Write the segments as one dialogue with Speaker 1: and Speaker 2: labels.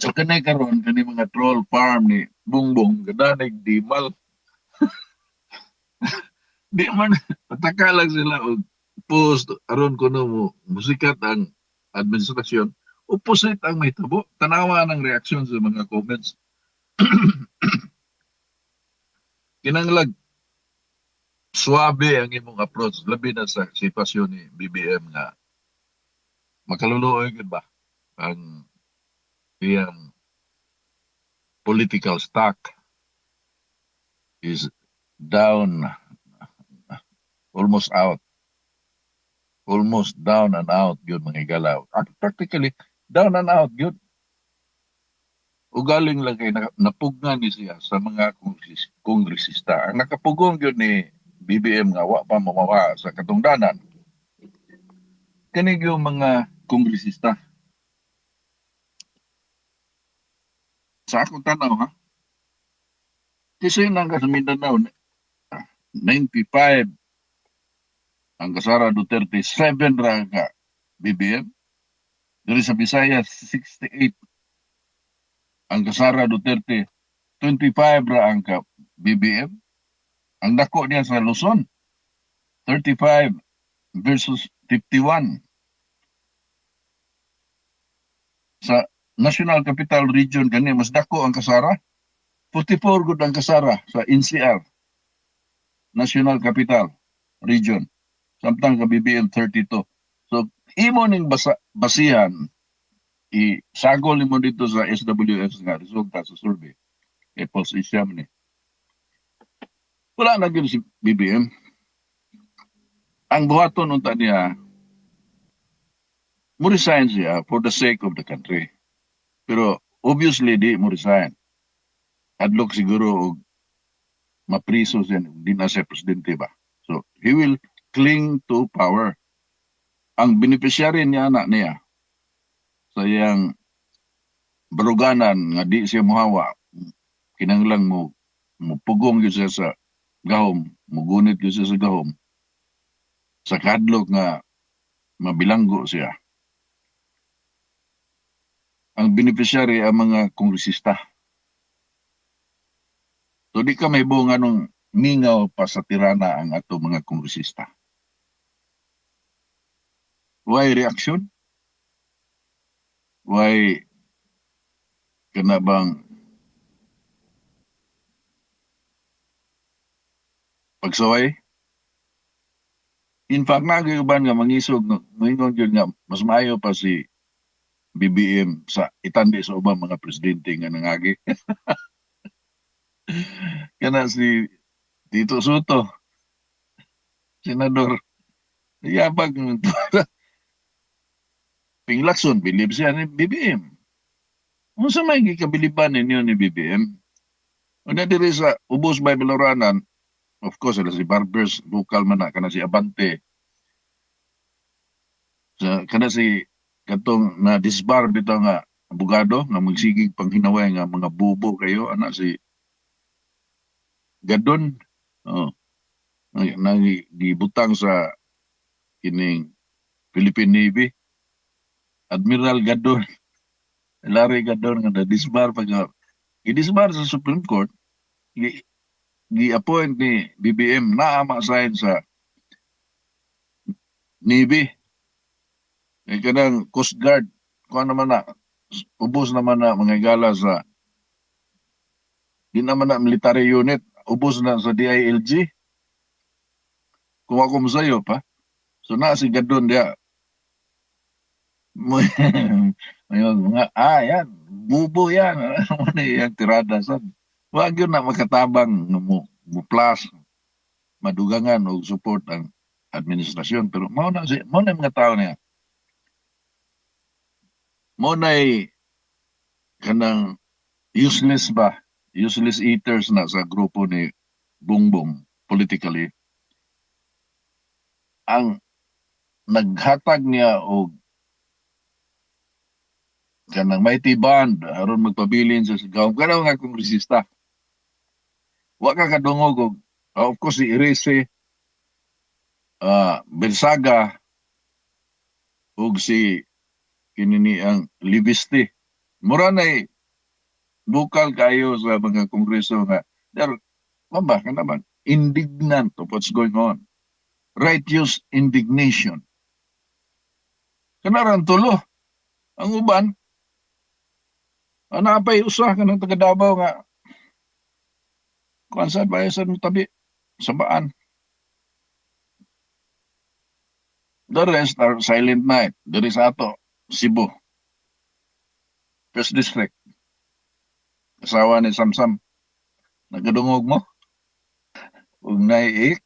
Speaker 1: So kanay karon kani mga troll farm ni Bungbong kada nagdimal. Di man pataka lang sila og post aron kuno mo musikat ang administrasyon. Opposite ang mahitabo. Tanawa ng reaksyon sa mga comments. Kinanglag suabe ang imong approach labi na sa sitwasyon ni BBM nga makaluluoy gid ba ang iyang political stock is down, almost out, almost down and out yun mga galaw. Practically down and out yun. Ugaling lang kay napugnan ni siya sa mga kongresista. Ang nakapugong yun ni BBM nga wa pa mamawa sa katungdanan. Kanig yung mga kongresista. Sa akong tanaw ha, kasi nang sa Mindanao, 95 ang Sara Duterte, 7 ra ka BBM. Diri sa Visayas, 68 ang Sara Duterte, 25 ra ang ka BBM. Ang dako niya sa Luzon, 35 versus 51. Sa National Capital Region gani mas dako ang kasara, 44 gud ang kasara sa NCR, National Capital Region. Samtang ka BBM 32. So imo ning basihan isagol nimo dito sa SWS nga resulta sa survey. Pulse exam ni. Wala na gyud si BBM. Ang buhaton unta niya mo resign siya for the sake of the country. Pero obviously di mo resign. Hadlok siguro og mapriso siya di na siya presidente ba. So he will cling to power. Ang beneficiary niya anak niya sa iyang baruganan nga di siya muhawa, kinanglang mo pugong yun siya sa gahom, mugunit yun siya sa gahom, sa kadlok nga mabilanggo siya. Ang beneficiary ang mga kongresista. So di ka may buong anong mingaw pa sa tirana ang ato mga kongresista. Why reaction? Why kana bang pagsaway? In fact, nag-iuban nga mangisog, moingon yun nga, mas maayo pa si BBM sa itandi sa ubang mga presidente nga nangagi. Kana si Tito Soto, senador, yabag Pinglakson, bilib siya ni BBM. Ano sa may gikabiliban ninyo ni BBM? Una diri sa Ubos by Beloranan, of course, si Barbers, local man na, kana si Abante, kana si katong na disbar bitaw nga abogado nga magsigig panghinaway nga mga bubo kayo ana si Gadon, gibutang sa kining Philippine Navy, Admiral Gadon, Larry Gadon nga na-disbar pag i-disbar sa Supreme Court, gi-appoint ni BBM na ma-assign sa Navy. Kanang Coast Guard, kung naman na, ubos naman na mga gala sa di naman na military unit, ubos na sa DILG. Kung ako masayo pa, so na si Gadon dia, mga, yan, bubo yan, ano yung tirada sa, wag yun na makatabang mo plus, madugangan o support ang administrasyon. Pero mo na yung mga tao niya, mo na kanang useless ba, useless eaters na sa grupo ni Bongbong politically, ang naghatag niya og kanang mighty band aron magpabilin sa gawon kana nga kongresista. Wa ka kadungog og of course si Irese, Bensaga ug si kinini ang Libiste Mura na bukal kayo sa mga kongreso nga, they're, mamba ka naman, indignant of what's going on. Righteous indignation. Kanaran tulo. Ang uban, napay usa ka ng taga Davao nga, kung saan ba sa tabi, sabaan. The rest are silent night. There is ato, Cebu, First District. Asawa ni Samsam. Nagadungog mo? Ug naiik.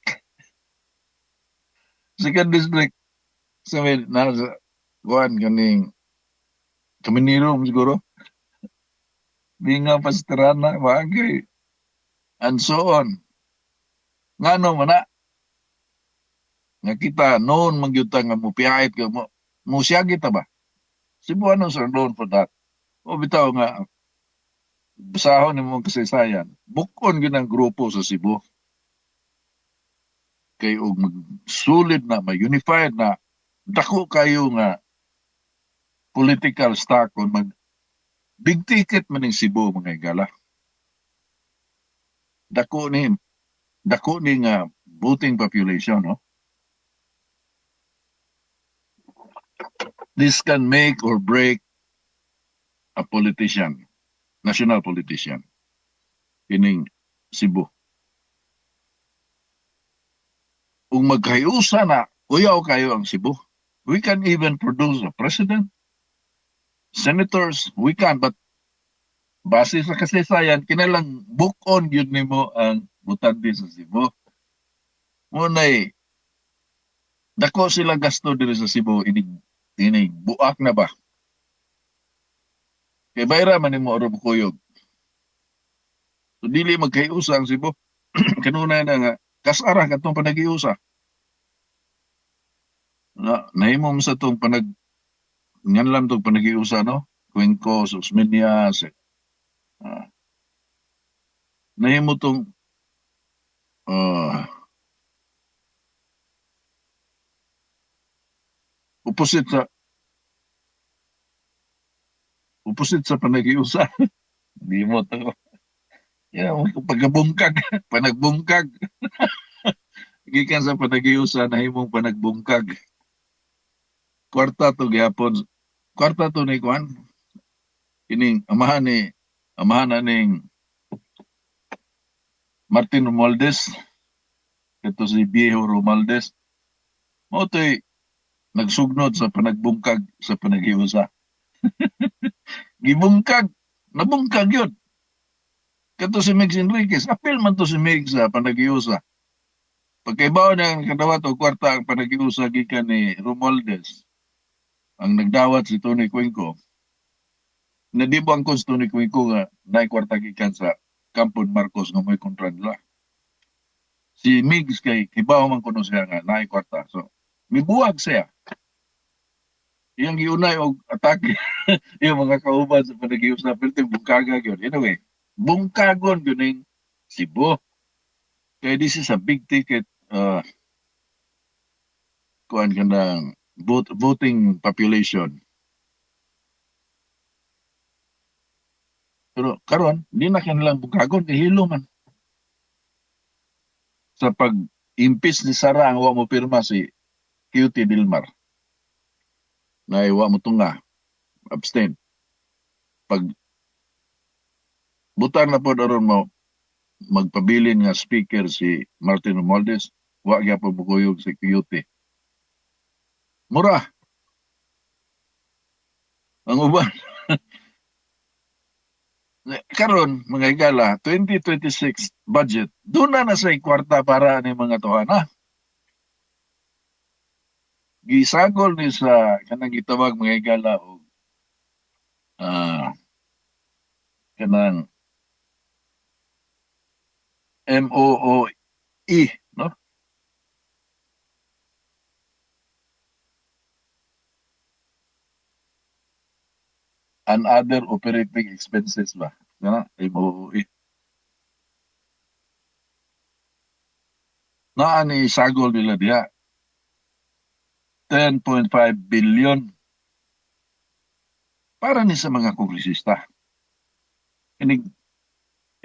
Speaker 1: Second District. Sabi, nasa, kuhan kaning, kaminirong siguro. Di nga pastrana, bagay. And so on. Nga no, mana, nga kita, noon magyuta nga mo, piyahit ka mo, siya kita ba? Cebuanos are known for that. O bitaw nga, basahon ni mong kasaysayan, bukon ginang grupo sa Cebu. Kay og solid na, ma-unified na, dako kayo nga political stock on mag big ticket man ng Cebu mga igala. Dako ni nga voting population, no? This can make or break a politician, national politician, ining Cebu. Kung magkayusa na, uyaw kayo ang Cebu. We can even produce a president, senators, we can, but base sa kasaysayan, kinalang bukon yun nimo ang butante sa Cebu. Muna'y, dako sila gasto diri sa Cebu, inig buak na ba? Kay bayra man nimo oro kuyog. So dili magkayusa ang Cebu. Kanunay na nga, kasara katong panagiusa. Nahimo sa itong ngan lang itong panagiusa, no? Cuenco, Susmeñas, nahimo itong opposite sa panagiusa. Di mo to. Pagabungkag, panagbungkag. Gikan sa panagiusa, nahimong panagbungkag. Kwarta to gyapon. Kwarta to ni Kwan. Ining amahan na ning Martin Romualdez. Ito si Viejo Romualdez. Mo to'y nagsugnod sa panagbungkag sa panagiusa. Gibungkag. Nabungkag yun. Kato si Megs Enriquez. Apil man to si Megs sa panagiusa. Pagkaibaw na ang kadawat o kwarta ang panagiusa gikan ni Romualdez. Ang nagdawat si Tony Cuenco. Nadibo ang si Tony Cuenco nga naikwarta gikan sa Campon Marcos nga may kontra nila. Si Migs kay kibaw man kuno siya nga naikwarta. So, mibuwag siya. Iyang giunay og atake yung mga kauban sa panagiusa pero bungkaga yun. Anyway, bungkagon yun yung Cebu. Kaya this is a big ticket kuan ka ng voting population. Pero karon di na kanilang bungkagon, hilo man. Sa pag-impeach ni Sara ang wa mo pirma si QT Dilmar. Na wa mo tunga, abstain. Pag butan na po daron mo magpabilin nga speaker si Martin Romualdez, wa gyapon bukuyog si QT. Mura. Ang uban. Karon mga igala, 2026 budget, doon na sa kwarta para ni mga tohana. Gisagol ni sa kanang gitawag mga igala o kanang MOOE, no? And other operating expenses ba? MOOE. Naani sagol nila diha. 10.5 billion. para ni sa mga kongresista. Inig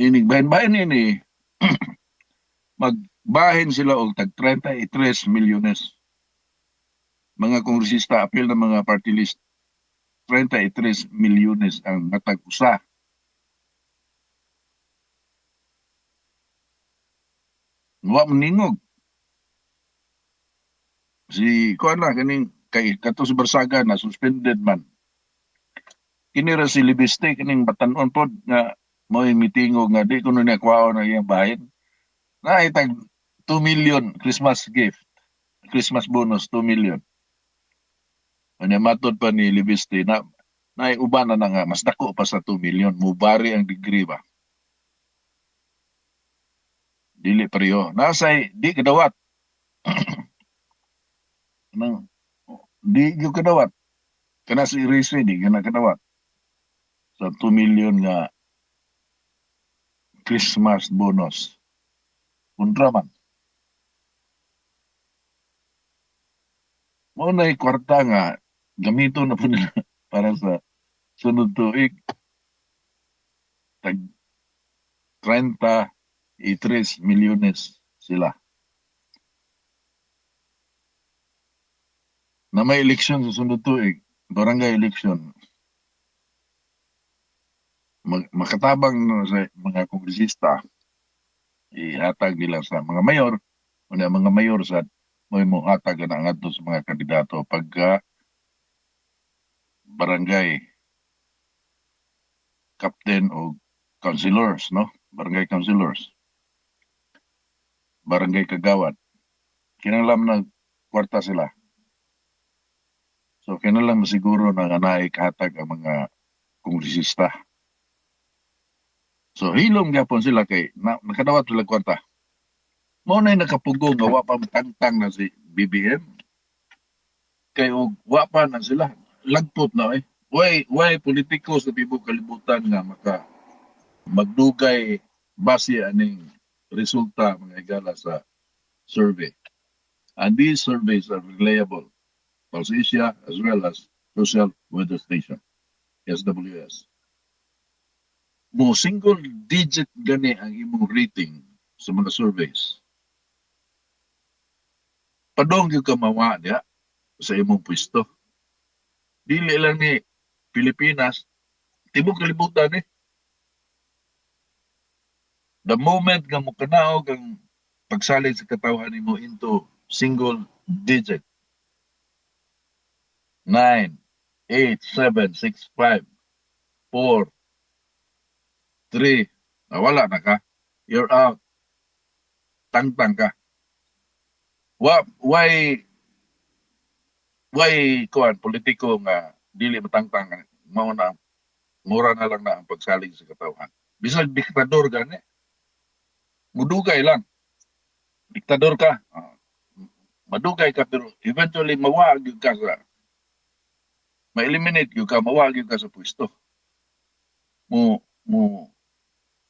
Speaker 1: bahin-bahin ini magbahin sila og tag 33 milyones. Mga kongresista apil ng mga party list 33 milyones ang matag usa. Wa maningog. Si kuan na kaning kay kato si Barsaga na suspended man. Kini ra si Libiste kining batan-on pod nga mo'y mitingog nga di kuno niya kwaon na iyang bahin. Na itag 2 million Christmas gift. Christmas bonus 2 million. Ano matod pa ni Libiste na uban na nga mas dako pa sa 2 million mubari ang degree ba. Dili pareho. Nasay di kadawat. Nang di gyud kadawat. Kana si Rizwe di kana kadawat. Sa 2 million nga Christmas bonus. Kontra man. Mao na kwarta nga gamito na po nila para sa sunod tuig. Tag 33 milyones sila. Na may eleksyon sa sunod tuig, barangay election, makatabang no sa mga kongresista, ihatag nila sa mga mayor, o na mga mayor sa mo hatag na ngadto sa mga kandidato pagka barangay captain o councilors, no? Barangay councilors. Barangay kagawad. Kinanglam na kwarta sila. So kinanglam masiguro na naay kahatag ang mga kongresista. So hilom gyapon sila kay nakadawat sila kwarta. Mao na nakapugong nga wa pa tangtang na si BBM. Kay og wa pa na sila lagpot na eh. Why politiko sa tibok kalibutan nga maka magdugay base aning resulta mga higala sa survey. And these surveys are reliable. Pulse-Asia as well as Social Weather Station, SWS. Mo single digit gani ang imong rating sa mga surveys. Padong yung kamawa niya sa imong pwesto. Dili lang ni Pilipinas, tibok kalibutan eh. The moment nga mo kanaog ang pagsalig sa katawhan mo into single digit. 9, 8, 7, 6, 5, 4, 3, wala na ka. You're out. Tangtang ka. Why kuan politiko nga dili matangtang mao na mura na lang na ang pagsalig sa katawhan. Bisag diktador gani. Mudugay lang. Diktador ka. Madugay ka pero eventually mawag yung ka sa ma-eliminate yung ka, mawag yung ka sa pwesto.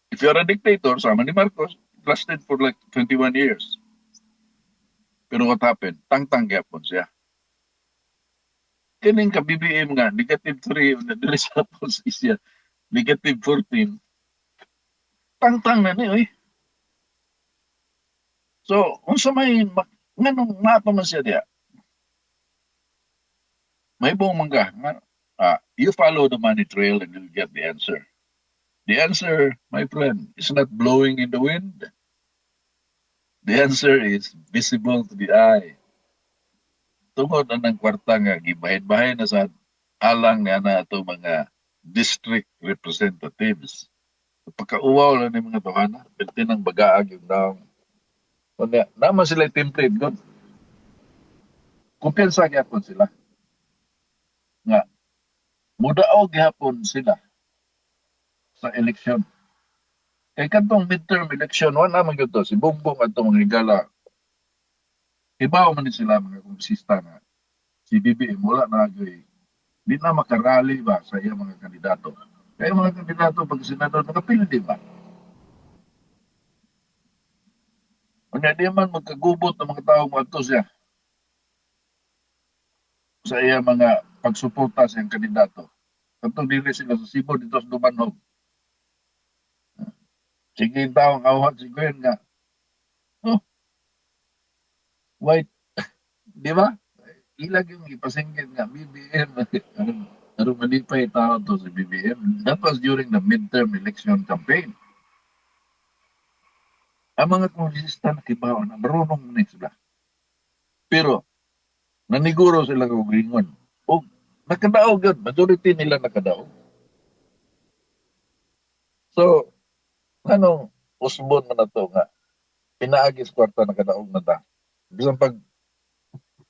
Speaker 1: If you're a dictator, sama ni Marcos, lasted for like 21 years. Pero what happened? Tangtang gyapon siya. Kining ka BBM nga, negative 3, dili sa Pulse-Asia, negative 14. Tangtang na ni, oy. So, unsa may nganong napa man siya diya? May buong mangga. You follow the money trail and you'll get the answer. The answer, my friend, is not blowing in the wind. The answer is visible to the eye. Tungod anang kwarta nga gibahin-bahin na sa alang na ato mga district representatives. Pagkauwaw lang ng mga tuhana, pwede nang bagaag yung daong. Naman sila template doon. Kumpiyansa gyapon sila. Nga, mudaog gyapon sila sa eleksyon. Kay kantong midterm election, wala naman yun to. Si Bongbong at mga higala, ibaw man din sila mga kongresista na si BBM wala na di na makarali ba sa iya mga kandidato. Kaya mga kandidato pag senador nakapildi ba? Kanya di man magkagubot ng mga tao mo siya sa iya mga pagsuporta sa iyang kandidato. Katong dili sila sa Cebu dito sa Dumanog. Sige taong awat si Gwen nga. Oh, white, di ba? Ilag yung ipasinggit nga BBM. Ano manipay tao to sa BBM. That was during the midterm election campaign. Ang mga kongresista nakibaw na marunong na sila. Pero, naniguro sila kung gingon. O, nakadaog yun. Majority nila nakadaog. So, anong usbon man na to nga, pinaagis kwarta nakadaog na ta. Bisan pag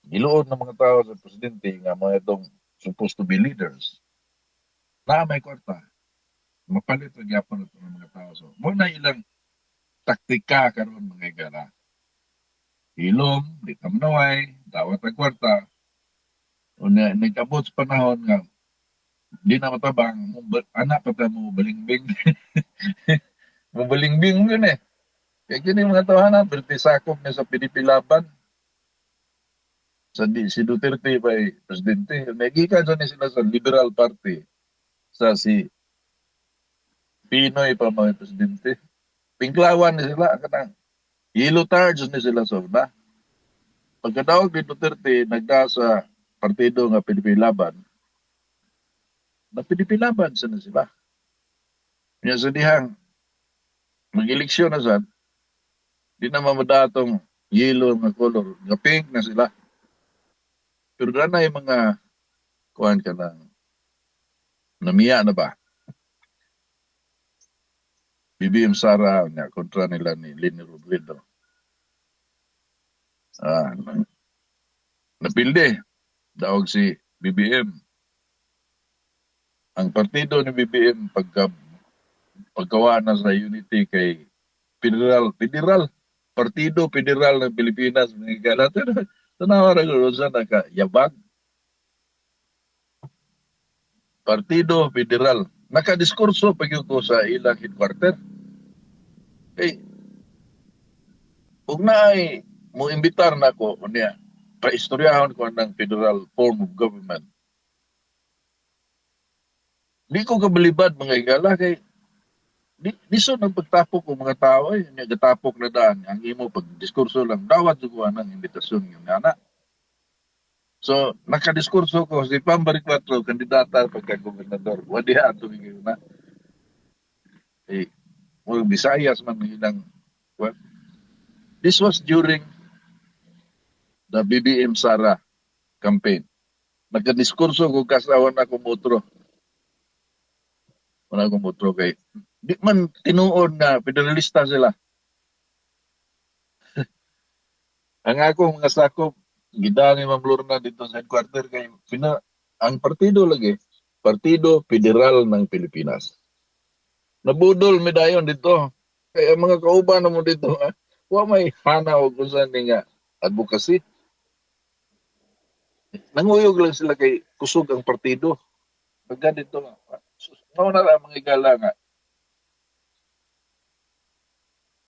Speaker 1: iluod ng mga tao sa presidente nga mga itong supposed to be leaders, na may kwarta, mapalit ang yapon ito ng mga tao. So, muna ilang taktika karon mga igala. Ilom, di tamnaway, dawat ang kwarta, o nagkabot sa panahon nga, di na matabang, anak pa tayo mo balingbing. Mabalingbing yun eh. Kaya kini mga tawanan, sakop niya sa pinipilaban. Si Duterte ba presidente. Nagikan sa sila sa Liberal Party. Sa si Pinoy pa mga presidente. Pingklawan ni sila. Kanang ilutards ni sila sa una. Pagkadaog ni Duterte, nagda sa partido nga pinipilaban. Na pinipilaban sa na sila. Kaya sa dihang, mag-eleksyon na sad, di na mamadatong yellow nga color. Nga pink na sila. Pero na yung mga kuhan ka ng namiya na ba? BBM Sara nga kontra nila ni Leni Robredo. Napilde daog si BBM. Ang partido ni BBM paggawa na sa unity kay federal partido federal ng Pilipinas mga galat. Tanawa ra gud sa nakayabag. Partido Federal. Nakadiskurso pag ko sa ilang headquarter. Eh, kung naay mo imbitar na ko, niya, paistoryahon ko ng federal form of government. Di ko kabalibad mga igala kay di so nang pagtapok ng mga tao eh, nagatapok na daan ang imo pagdiskurso lang dawat ko ng imbitasyon yung anak. So, nakadiskurso ko, si Pambari 4, kandidata pagka-gobernador. Wadi ato yung na. Eh, Visayas man ilang. Well, this was during the BBM Sara campaign. Nagkadiskurso ko kasawan ako motro. Wala akong motro kay. Di man tinuod na federalista sila. Ang akong mga sakop, gidani Ma'am Lorna dito sa headquarter kay ang partido lagi, Partido Federal ng Pilipinas. Nabudol medayon dito. Kaya mga kauban mo dito, wa may hanaw kung saan nga advocacy. Nanguyog lang sila kay kusog ang partido. Pagka dito, no na lang mga igala nga,